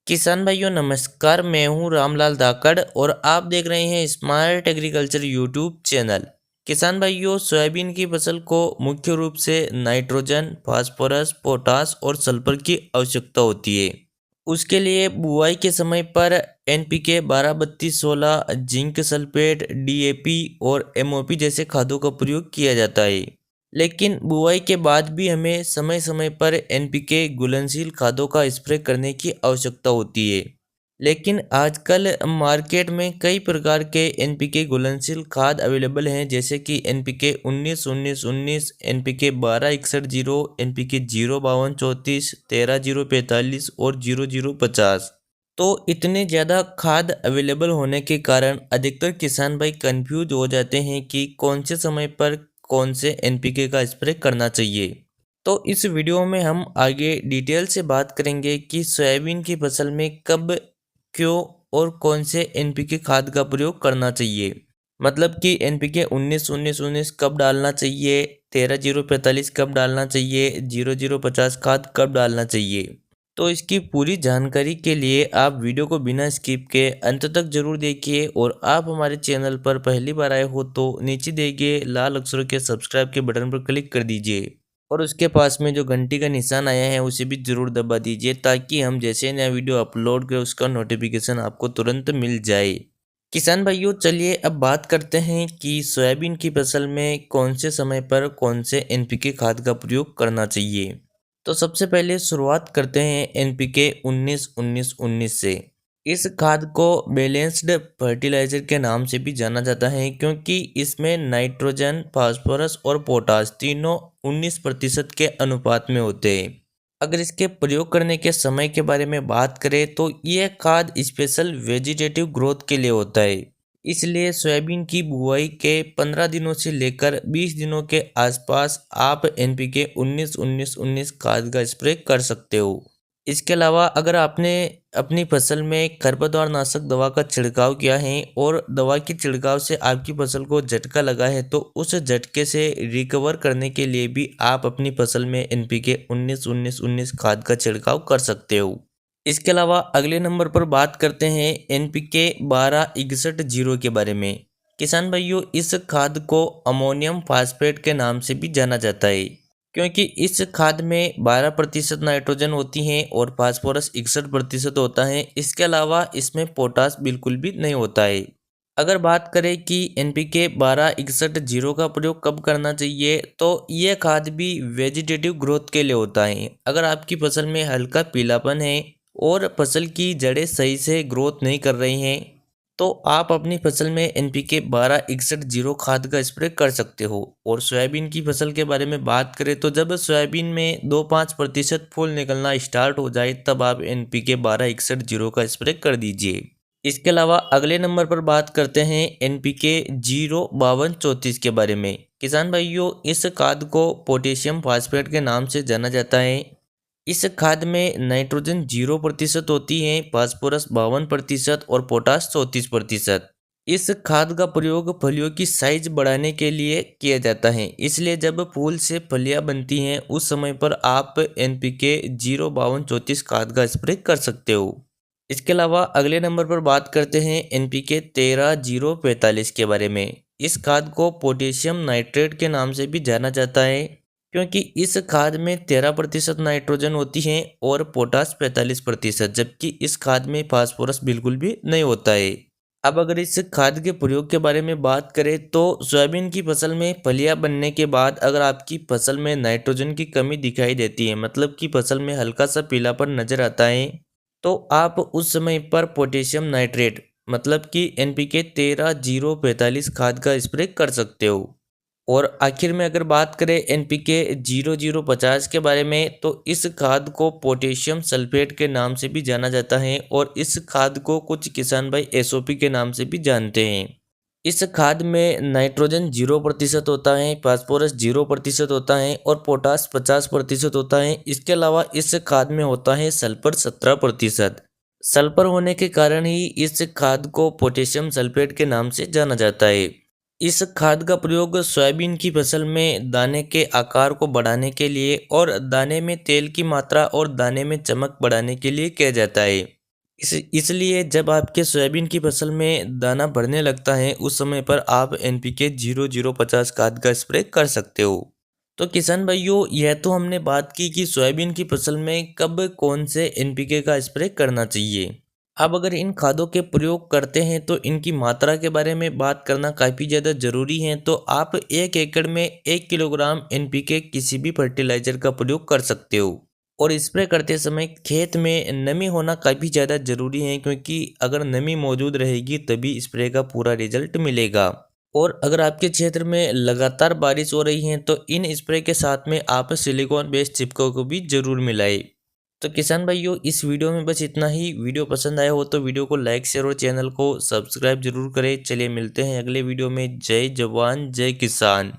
किसान भाइयों नमस्कार। मैं हूं रामलाल धाकड़ और आप देख रहे हैं स्मार्ट एग्रीकल्चर यूट्यूब चैनल। किसान भाइयों सोयाबीन की फसल को मुख्य रूप से नाइट्रोजन, फास्फोरस, पोटास और सल्फर की आवश्यकता होती है। उसके लिए बुआई के समय पर एनपीके 12-32-16, जिंक सल्फेट, डीएपी और एमओपी जैसे खादों का प्रयोग किया जाता है। लेकिन बुआई के बाद भी हमें समय समय पर एनपीके घुलनशील खादों का स्प्रे करने की आवश्यकता होती है। लेकिन आजकल मार्केट में कई प्रकार के एनपीके घुलनशील खाद अवेलेबल हैं, जैसे कि एनपीके 19-19-19, एनपीके 12-61-0, एनपीके 0-52-34, 13-0-45 और 00-50। तो इतने ज़्यादा खाद अवेलेबल होने के कारण अधिकतर किसान भाई कंफ्यूज हो जाते हैं कि कौन से समय पर कौन से एनपीके का स्प्रे करना चाहिए। तो इस वीडियो में हम आगे डिटेल से बात करेंगे कि सोयाबीन की फसल में कब, क्यों और कौन से एनपीके खाद का प्रयोग करना चाहिए। मतलब कि एनपीके 19-19-19 कब डालना चाहिए, 13-0-45 कब डालना चाहिए, 00-50 खाद कब डालना चाहिए। तो इसकी पूरी जानकारी के लिए आप वीडियो को बिना स्किप के अंत तक जरूर देखिए, और आप हमारे चैनल पर पहली बार आए हो तो नीचे दिए गए लाल अक्षरों के सब्सक्राइब के बटन पर क्लिक कर दीजिए और उसके पास में जो घंटी का निशान आया है उसे भी जरूर दबा दीजिए, ताकि हम जैसे नया वीडियो अपलोड करें उसका नोटिफिकेशन आपको तुरंत मिल जाए। किसान भाइयों चलिए अब बात करते हैं कि सोयाबीन की फसल में कौन से समय पर कौन से एनपीके खाद का प्रयोग करना चाहिए। तो सबसे पहले शुरुआत करते हैं एनपीके 19-19-19 से। इस खाद को बैलेंस्ड फर्टिलाइजर के नाम से भी जाना जाता है, क्योंकि इसमें नाइट्रोजन, फास्फोरस और पोटास तीनों 19% के अनुपात में होते हैं। अगर इसके प्रयोग करने के समय के बारे में बात करें तो यह खाद स्पेशल वेजिटेटिव ग्रोथ के लिए होता है। इसलिए सोयाबीन की बुआई के 15 दिनों से लेकर 20 दिनों के आसपास आप एनपीके 19-19-19 खाद का स्प्रे कर सकते हो। इसके अलावा अगर आपने अपनी फसल में खरपतवार नाशक दवा का छिड़काव किया है और दवा के छिड़काव से आपकी फसल को झटका लगा है, तो उस झटके से रिकवर करने के लिए भी आप अपनी फसल में एनपीके 19-19-19 खाद का छिड़काव कर सकते हो। इसके अलावा अगले नंबर पर बात करते हैं एनपीके 12-61-0 के बारे में। किसान भाइयों इस खाद को अमोनियम फास्फेट के नाम से भी जाना जाता है, क्योंकि इस खाद में 12% नाइट्रोजन होती है और फास्फोरस 61% होता है। इसके अलावा इसमें पोटास बिल्कुल भी नहीं होता है। अगर बात करें कि एनपीके 12-61-0 का प्रयोग कब करना चाहिए, तो यह खाद भी वेजिटेटिव ग्रोथ के लिए होता है। अगर आपकी फसल में हल्का पीलापन है और फसल की जड़ें सही से ग्रोथ नहीं कर रही हैं, तो आप अपनी फसल में एनपीके 12-61-0 खाद का स्प्रे कर सकते हो। और सोयाबीन की फसल के बारे में बात करें तो जब सोयाबीन में 2-5% फूल निकलना स्टार्ट हो जाए तब आप एनपीके 12-61-0 का स्प्रे कर दीजिए। इसके अलावा अगले नंबर पर बात करते हैं एनपीके 0-52-34 के बारे में। किसान भाइयों इस खाद को पोटेशियम फास्फेट के नाम से जाना जाता है। इस खाद में नाइट्रोजन 0% होती है, फास्फोरस 52% और पोटास 34%। इस खाद का प्रयोग फलियों की साइज बढ़ाने के लिए किया जाता है, इसलिए जब फूल से फलियां बनती हैं उस समय पर आप एनपीके 0-52-34 खाद का स्प्रे कर सकते हो। इसके अलावा अगले नंबर पर बात करते हैं एनपीके 13-0-45 के बारे में। इस खाद को पोटेशियम नाइट्रेट के नाम से भी जाना जाता है, क्योंकि इस खाद में 13% नाइट्रोजन होती है और पोटास 45%, जबकि इस खाद में फास्फोरस बिल्कुल भी नहीं होता है। अब अगर इस खाद के प्रयोग के बारे में बात करें तो सोयाबीन की फसल में फलियां बनने के बाद अगर आपकी फसल में नाइट्रोजन की कमी दिखाई देती है, मतलब कि फसल में हल्का सा पीलापन नजर आता है, तो आप उस समय पर पोटेशियम नाइट्रेट मतलब कि एनपीके 13-0-45 खाद का स्प्रे कर सकते हो। और आखिर में अगर बात करें एनपीके 00-50 के बारे में, तो इस खाद को पोटेशियम सल्फेट के नाम से भी जाना जाता है और इस खाद को कुछ किसान भाई एसओपी के नाम से भी जानते हैं। इस खाद में नाइट्रोजन 0% होता है, फास्फोरस 0% होता है और पोटास 50% होता है। इसके अलावा इस खाद में होता है सल्फर 17%। सल्फर होने के कारण ही इस खाद को पोटेशियम सल्फेट के नाम से जाना जाता है। इस खाद का प्रयोग सोयाबीन की फसल में दाने के आकार को बढ़ाने के लिए और दाने में तेल की मात्रा और दाने में चमक बढ़ाने के लिए किया जाता है। इसलिए जब आपके सोयाबीन की फसल में दाना बढ़ने लगता है उस समय पर आप NPK 0050 खाद का स्प्रे कर सकते हो। तो किसान भाइयों, यह तो हमने बात की कि सोयाबीन की फसल में कब कौन से NPK का स्प्रे करना चाहिए। अब अगर इन खादों के प्रयोग करते हैं तो इनकी मात्रा के बारे में बात करना काफ़ी ज़्यादा ज़रूरी है। तो आप 1 एकड़ में 1 किलोग्राम NPK किसी भी फर्टिलाइज़र का प्रयोग कर सकते हो। और स्प्रे करते समय खेत में नमी होना काफ़ी ज़्यादा ज़रूरी है, क्योंकि अगर नमी मौजूद रहेगी तभी स्प्रे का पूरा रिजल्ट मिलेगा। और अगर आपके क्षेत्र में लगातार बारिश हो रही है तो इन स्प्रे के साथ में आप सिलिकॉन बेस्ड चिपको को भी ज़रूर मिलाएं। तो किसान भाइयों, इस वीडियो में बस इतना ही। वीडियो पसंद आया हो तो वीडियो को लाइक शेयर और चैनल को सब्सक्राइब जरूर करें। चलिए मिलते हैं अगले वीडियो में। जय जवान जय किसान।